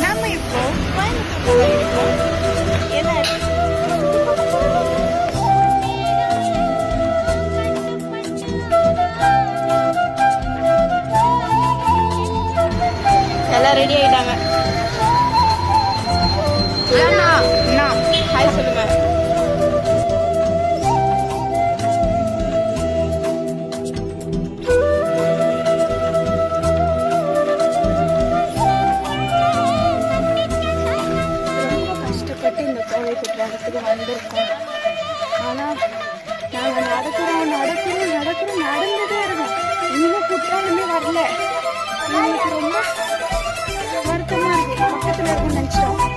நம்ம இப்போ எல்லாம் ரெடி ஆயிட்டாங்க. ஹாய் சொல்லுங்க. இந்த கோவை குற்றாலத்துக்கு வந்திருக்கோம். ஆனால் நாங்கள் நடந்துட்டே இருக்கோம். இன்னும் குற்றாலமே வரல. எங்களுக்கு ரொம்ப வருத்தமாக இருக்கு. பக்கத்தில் இருக்குன்னு நினச்சிட்டோம்.